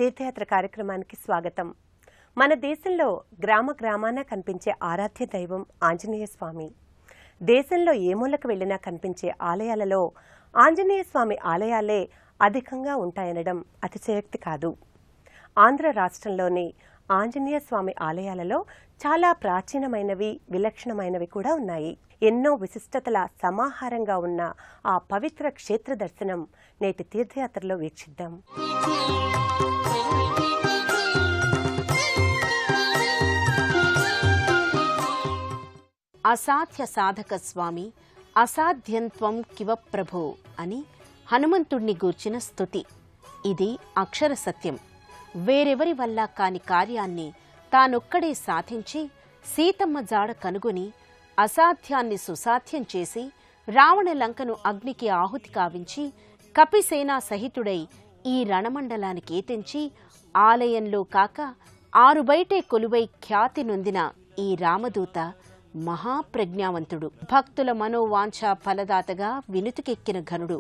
తీర్థయాత్ర కార్యక్రమానికి స్వాగతం. మన దేశంలో గ్రామ గ్రామాన కనిపించే ఆరాధ్య దైవం ఆంజనేయ స్వామి. దేశంలో ఏ మూలకు వెళ్ళినా కనిపించే ఆలయాలలో ఆంజనేయ స్వామి ఆలయాలే అధికంగా ఉంటాయనడం అతిశయోక్తి కాదు. ఆంధ్ర రాష్ట్రంలోని ఆంజనేయ స్వామి ఆలయాలలో చాలా ప్రాచీనమైనవి, విలక్షణమైనవి కూడా ఉన్నాయి. ఎన్నో విశిష్టతల సమాహారంగా ఉన్న ఆ పవిత్ర క్షేత్ర దర్శనం నేటి తీర్థయాత్రలో వీక్షిద్దాం. అసాధ్య సాధక స్వామి అసాధ్యంత్వం కివ ప్రభో అని హనుమంతుణ్ణి గూర్చిన స్తుతి. ఇది అక్షర సత్యం. వేరెవరి వల్ల కాని కార్యాన్ని తానొక్కడే సాధించి సీతమ్మ జాడ కనుగొని అసాధ్యాన్ని సుసాధ్యం చేసి రావణ లంకను అగ్నికి ఆహుతి కావించి కపిసేనా సహితుడై ఈ రణమండలానికి తెంచి ఆలయంలో కాక ఆరుబయటే కొలువై ఖ్యాతి నొందిన ఈ రామదూత మహాప్రజ్ఞావంతుడు. భక్తుల మనోవాంఛ ఫలదాతగా వినుతికెక్కిన ఘనుడు.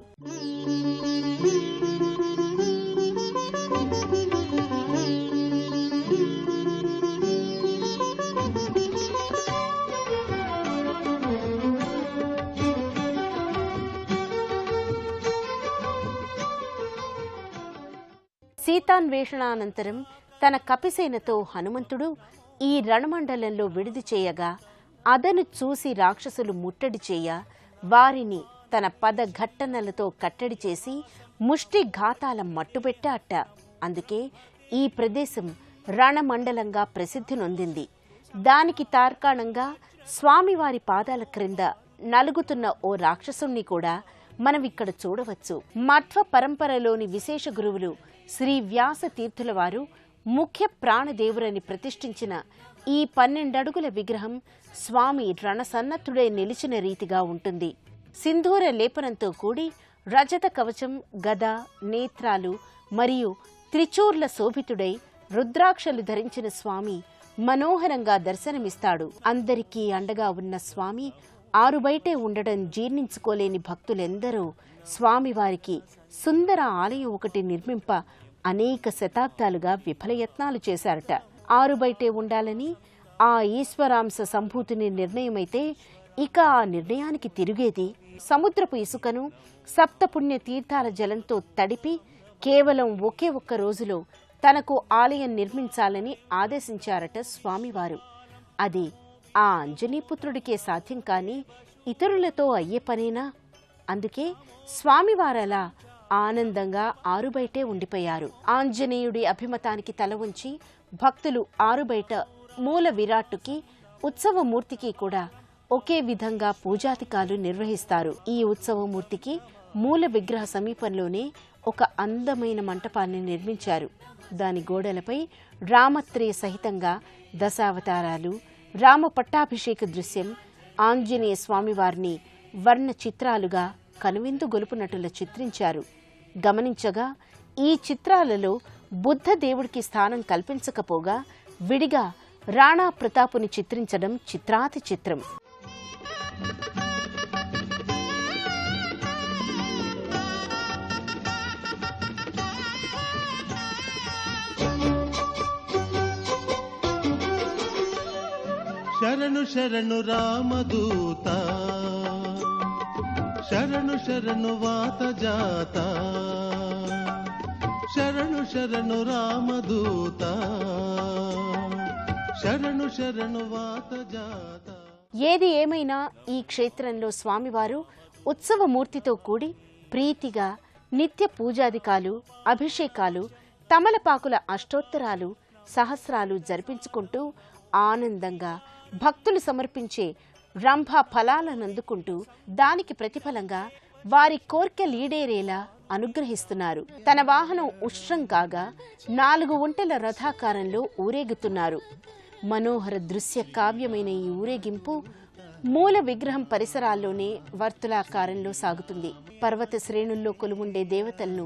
సీతాన్వేషణానంతరం తన కపిసేనతో హనుమంతుడు ఈ రణమండలంలో విడిది చేయగా అదను చూసి రాక్షసులు ముట్టడి చేయ వారిని తన పదఘట్టనలతో కట్టడి చేసి ముష్టి ఘాతాల మట్టుబెట్టాట. అందుకే ఈ ప్రదేశం రణమండలంగా ప్రసిద్ధి నొందింది. దానికి తార్కాణంగా స్వామివారి పాదాల క్రింద నలుగుతున్న ఓ రాక్షసుణ్ణి కూడా మనమిక్కడ చూడవచ్చు. మధ్వ పరంపరలోని విశేష గురువులు శ్రీ వ్యాస తీర్థుల వారు ముఖ్య ప్రాణదేవురని ప్రతిష్ఠించిన ఈ 12 అడుగుల విగ్రహం స్వామి రణసన్నద్ధుడై నిలిచిన రీతిగా ఉంటుంది. సింధూర లేపనంతో కూడి రజత కవచం, గద, నేత్రాలు మరియు త్రిచూర్ల శోభితుడై రుద్రాక్షలు ధరించిన స్వామి మనోహరంగా దర్శనమిస్తాడు. అందరికీ అండగా ఉన్న స్వామి ఆరుబయటే ఉండడం జీర్ణించుకోలేని భక్తులెందరో స్వామివారికి సుందర ఆలయం ఒకటి నిర్మింప అనేక శతాబ్దాలుగా విఫలయత్నాలు చేశారట. ఆరుబయటే ఉండాలని ఆ ఈశ్వరాంశ సంభూతిని నిర్ణయమైతే ఇక ఆ నిర్ణయానికి తిరిగేది. సముద్రపు ఇసుకను సప్తపుణ్య తీర్థాల జలంతో తడిపి కేవలం ఒకే ఒక్క రోజులో తనకు ఆలయం నిర్మించాలని ఆదేశించారట స్వామివారు. అది ఆ అంజనీపుత్రుడికే సాధ్యం కాని ఇతరులతో అయ్యే పనేనా? అందుకే స్వామివారలా ఆనందంగా ఆరుబయటే ఉండిపోయారు. ఆంజనేయుడి అభిమతానికి తల ఉంచి భక్తులు ఆరుబయట మూల విరాట్టుకి ఉత్సవమూర్తికి కూడా ఒకే విధంగా పూజాధికాలు నిర్వహిస్తారు. ఈ ఉత్సవమూర్తికి మూల విగ్రహ సమీపంలోనే ఒక అందమైన మంటపాన్ని నిర్మించారు. దాని గోడలపై రామత్రేయ సహితంగా దశావతారాలు, రామ పట్టాభిషేక దృశ్యం, ఆంజనేయ స్వామివారిని వర్ణ చిత్రాలుగా కనువిందు గొలుపునటుల చిత్రించారు. గమనించగా ఈ చిత్రాలలో బుద్ధ దేవుడికి స్థానం కల్పించకపోగా విడిగా రాణా ప్రతాపుని చిత్రించడం చిత్రాతి చిత్రం. శరణు శరణు రామదూత, శరణు శరణు వాత జాత, శరణు శరణు రామదూత, శరణు శరణు వాత జాత. ఏది ఏమైనా ఈ క్షేత్రంలో స్వామివారు ఉత్సవమూర్తితో కూడి ప్రీతిగా నిత్య పూజాధికాలు, అభిషేకాలు, తమలపాకుల అష్టోత్తరాలు, సహస్రాలు జరిపించుకుంటూ ఆనందంగా భక్తులు సమర్పించే రంభా ఫలాలనందుకుంటూ దానికి ప్రతిఫలంగా వారి కోర్కెలీడేరేలా అనుగ్రహిస్తున్నారు. తన వాహనం ఉష్ట్రం కాగా 4 ఒంటెల రథాకారంలో ఊరేగుతున్నారు. మనోహర దృశ్య కావ్యమైన ఈ ఊరేగింపు మూల విగ్రహం పరిసరాల్లోనే వర్తులాకారంలో సాగుతుంది. పర్వత శ్రేణుల్లో కొలువుండే దేవతలను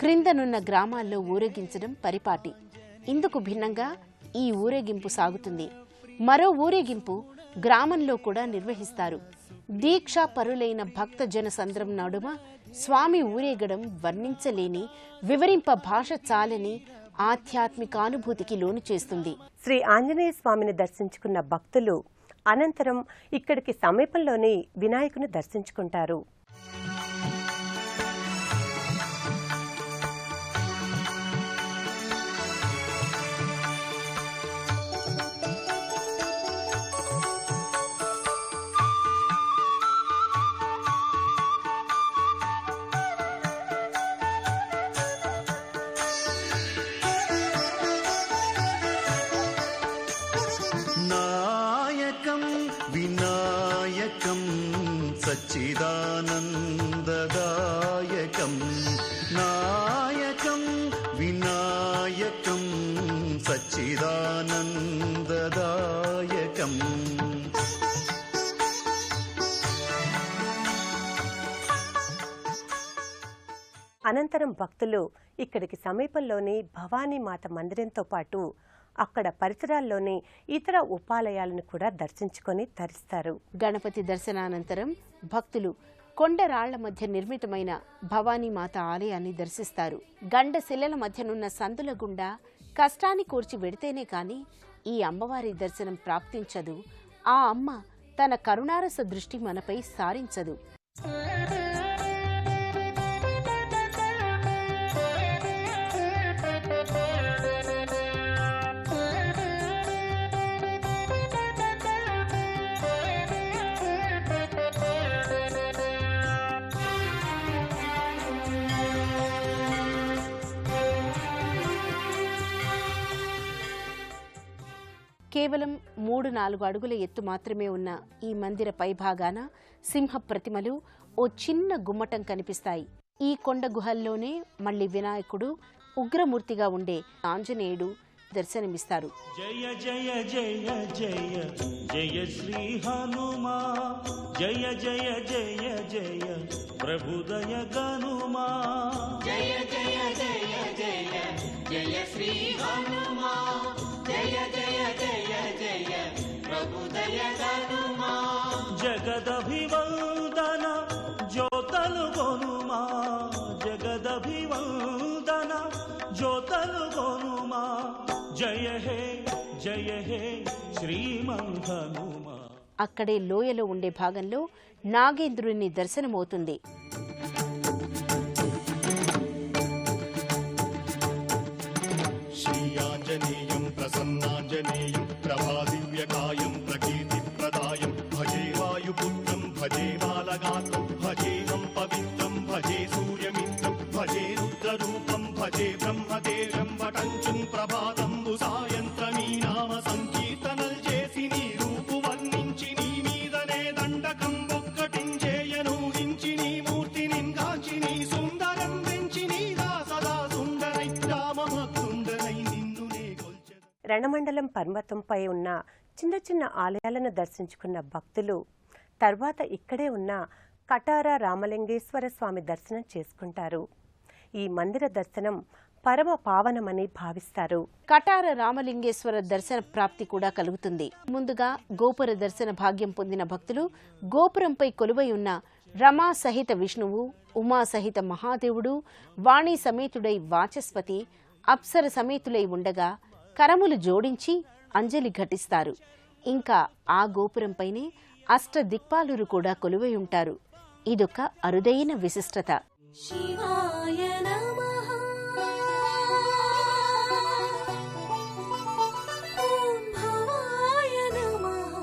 క్రిందనున్న గ్రామాల్లో ఊరేగించడం పరిపాటి. ఇందుకు భిన్నంగా ఈ ఊరేగింపు సాగుతుంది. మరో ఊరేగింపు గ్రామంలో కూడా నిర్వహిస్తారు. దీక్షా పరులైన భక్త జన సంద్రం నడుమ స్వామి ఊరేగడం వర్ణించలేని, వివరింప భాష చాలని ఆధ్యాత్మికానుభూతికి లోను చేస్తుంది. శ్రీ ఆంజనేయ స్వామిని దర్శించుకున్న భక్తులు అనంతరం ఇక్కడికి సమీపంలోని వినాయకుని దర్శించుకుంటారు. నాయకం వినాయకం సచ్చిదానందదాయకం నాయకం వినాయకం సచ్చిదానందదాయకం. అనంతరం భక్తులు ఇక్కడికి సమీపంలోని భవానీమాత మందిరంతో పాటు అక్కడ పరిసరాల్లోని ఇతర ఉపాలయాలను కూడా దర్శించుకొని తరిస్తారు. గణపతి దర్శనానంతరం భక్తులు కొండరాళ్ల మధ్య నిర్మితమైన భవానీమాత ఆలయాన్ని దర్శిస్తారు. గండశిలల మధ్యనున్న సందుల గుండా కష్టాన్ని కూర్చి వెడితేనే కాని ఈ అమ్మవారి దర్శనం ప్రాప్తించదు. ఆ అమ్మ తన కరుణారస దృష్టి మనపై సారించదు. కేవలం 3-4 అడుగుల ఎత్తు మాత్రమే ఉన్న ఈ మందిర పైభాగాన సింహ ప్రతిమలు, ఓ చిన్న గుమ్మటం కనిపిస్తాయి. ఈ కొండ గుహల్లోనే మళ్లీ వినాయకుడు, ఉగ్రమూర్తిగా ఉండే ఆంజనేయుడు దర్శనమిస్తారు. జయ జయ జయ జయ జయ శ్రీ హనుమా, జయ జయ జయ జయ ప్రభుదయ గనుమా, జయ జయ జయ జయ జయ శ్రీ హనుమా, జయ జయ జయ జయ ప్రభుదయ గనుమా, జగదభివందన జ్యోతలు గొనుమా, జగదభివందన జ్యోతలు గొనుమా, జయ హే శ్రీమన్హనుమా. అక్కడే లోయలో ఉండే భాగంలో నాగేంద్రుని దర్శనమవుతుంది. శ్రీయాంజనేయం ప్రసన్నాంజనేయం ప్రభాదివ్యకాయం ప్రకీర్తిప్రదాయం భజే వాయుపుత్రం భజే బాలగాత్రం భజేహం పవిత్రం భజే సూర్యమిత్రం భజే రుద్రరూపం భజే బ్రహ్మదేవం వటంచుం ప్రభాతంబు సాయంత్రమీ నామ సంకీర్తనల్ చేసి నీ రూపు వర్ణించి నీ మీదనే దండకం ఒక్కటించేయను హించి నీ మూర్తి నింగాచి నీ సుందరం వెంచి నీగా సదా సుందరై రామభక్తుండనై నిన్నునే కొల్చె. రణమండలం పర్వతంపై ఉన్న చిన్న చిన్న ఆలయాలను దర్శించుకున్న భక్తులు తర్వాత ఇక్కడే ఉన్న కటారా రామలింగేశ్వర స్వామి దర్శనం చేసుకుంటారు. ఈ మందిర దర్శనం పరమ పావనమని భావిస్తారు. కటార రామలింగేశ్వర దర్శన ప్రాప్తి కూడా కలుగుతుంది. ముందుగా గోపుర దర్శన భాగ్యం పొందిన భక్తులు గోపురంపై కొలువై ఉన్న రమా సహిత విష్ణువు, ఉమా సహిత మహాదేవుడు, వాణి సమేతుడై వాచస్పతి, అప్సర సమేతులై ఉండగా కరములు జోడించి అంజలి ఘటిస్తారు. ఇంకా ఆ గోపురంపైనే అష్ట దిక్పాలురు కూడా కొలువై ఉంటారు. ఇదొక అరుదైన విశిష్టత. శివాయ నమః. ఓం భవాయ నమః.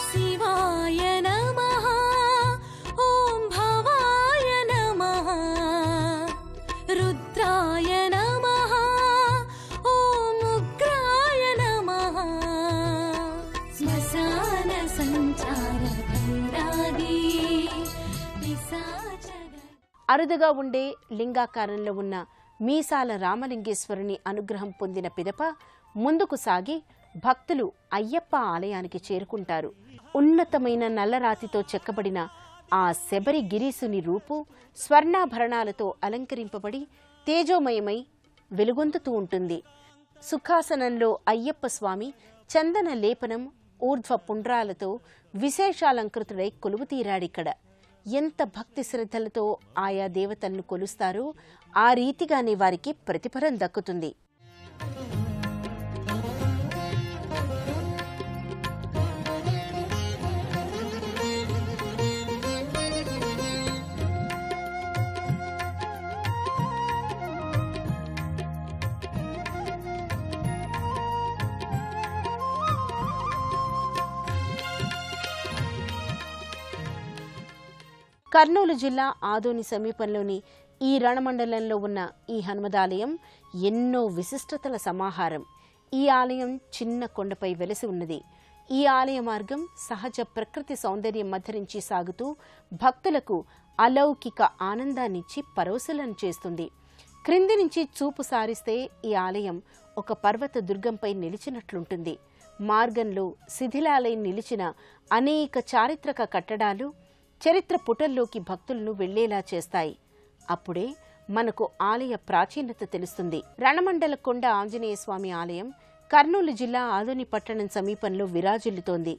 శివాయ నమః. ఓం భవాయ నమః. రుద్రాయ నమః. ఓం ఉగ్రాయ నమః. శ్మశాన సంచార భైరాగి పిశాచ. అరుదుగా ఉండే లింగాకారంలో ఉన్న మీసాల రామలింగేశ్వరుని అనుగ్రహం పొందిన పిదప ముందుకు సాగి భక్తులు అయ్యప్ప ఆలయానికి చేరుకుంటారు. ఉన్నతమైన నల్లరాతితో చెక్కబడిన ఆ శబరి గిరీసుని రూపు స్వర్ణాభరణాలతో అలంకరింపబడి తేజోమయమై వెలుగొందుతూ ఉంటుంది. సుఖాసనంలో అయ్యప్ప స్వామి చందన లేపనం, ఊర్ధ్వ పుండ్రాలతో విశేషాలంకృతుడై కొలువుతీరాడిక్కడ. ఎంత భక్తి శ్రద్ధలతో ఆయా దేవతలను కొలుస్తారో ఆ రీతిగానే వారికి ప్రతిఫలం దక్కుతుంది. కర్నూలు జిల్లా ఆదోని సమీపంలోని ఈ రణమండలంలో ఉన్న ఈ హనుమదాలయం ఎన్నో విశిష్టతల సమాహారం. ఈ ఆలయం చిన్న కొండపై వెలసి ఉన్నది. ఈ ఆలయ మార్గం సహజ ప్రకృతి సౌందర్యం మధ్యరించి సాగుతూ భక్తులకు అలౌకిక ఆనందాన్నిచ్చి పరవశులను చేస్తుంది. క్రింది నుంచి చూపు సారిస్తే ఈ ఆలయం ఒక పర్వత దుర్గంపై నిలిచినట్లుంటుంది. మార్గంలో శిథిలాలై నిలిచిన అనేక చారిత్రక కట్టడాలు చరిత్ర పుటల్లోకి భక్తులను వెళ్లేలా చేస్తాయి. అప్పుడే మనకు ఆలయ ప్రాచీనత తెలుస్తుంది. రణమండల కొండ ఆంజనేయ స్వామి ఆలయం కర్నూలు జిల్లా ఆదోని పట్టణం సమీపంలో విరాజిల్లుతోంది.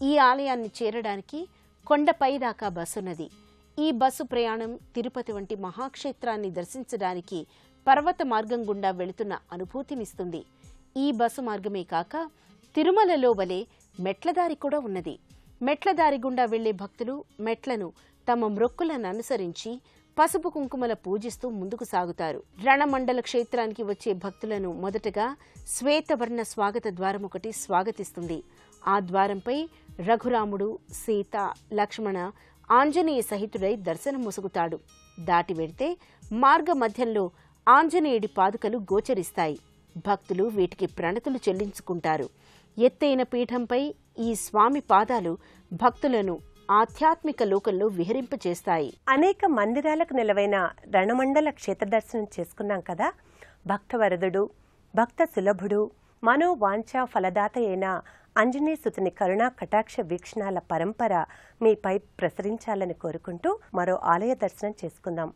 ఈ ఆలయాన్ని చేరడానికి కొండపై దాకా బస్సున్నది. ఈ బస్సు ప్రయాణం తిరుపతి వంటి మహాక్షేత్రాన్ని దర్శించడానికి పర్వత మార్గం గుండా వెళుతున్న అనుభూతినిస్తుంది. ఈ బస్సు మార్గమే కాక తిరుమలలో వలె మెట్లదారి కూడా ఉన్నది. మెట్లదారి గుండా వెళ్లే భక్తులు మెట్లను తమ మ్రొక్కులను అనుసరించి పసుపు కుంకుమల పూజిస్తూ ముందుకు సాగుతారు. రణమండల క్షేత్రానికి వచ్చే భక్తులను మొదటగా శ్వేతవర్ణ స్వాగత ద్వారం ఒకటి స్వాగతిస్తుంది. ఆ ద్వారంపై రఘురాముడు, సీత, లక్ష్మణ, ఆంజనేయ సహితుడై దర్శనం ముసుగుతాడు. దాటి వెడితే మార్గ మధ్యంలో ఆంజనేయుడి పాదుకలు గోచరిస్తాయి. భక్తులు వీటికి ప్రణతులు చెల్లించుకుంటారు. ఎత్తైన పీఠంపై ఈ స్వామి పాదాలు భక్తులను ఆధ్యాత్మిక లోకంలో విహరింపచేస్తాయి. అనేక మందిరాలకు నిలవైన రణమండల క్షేత్ర దర్శనం చేసుకున్నాం కదా. భక్తవరదుడు, భక్త సులభుడు, మనోవాంఛ ఫలదాత అయిన ఆంజనేయసుతుని కరుణా కటాక్ష వీక్షణాల పరంపర మీపై ప్రసరించాలని కోరుకుంటూ మరో ఆలయ దర్శనం చేసుకుందాం.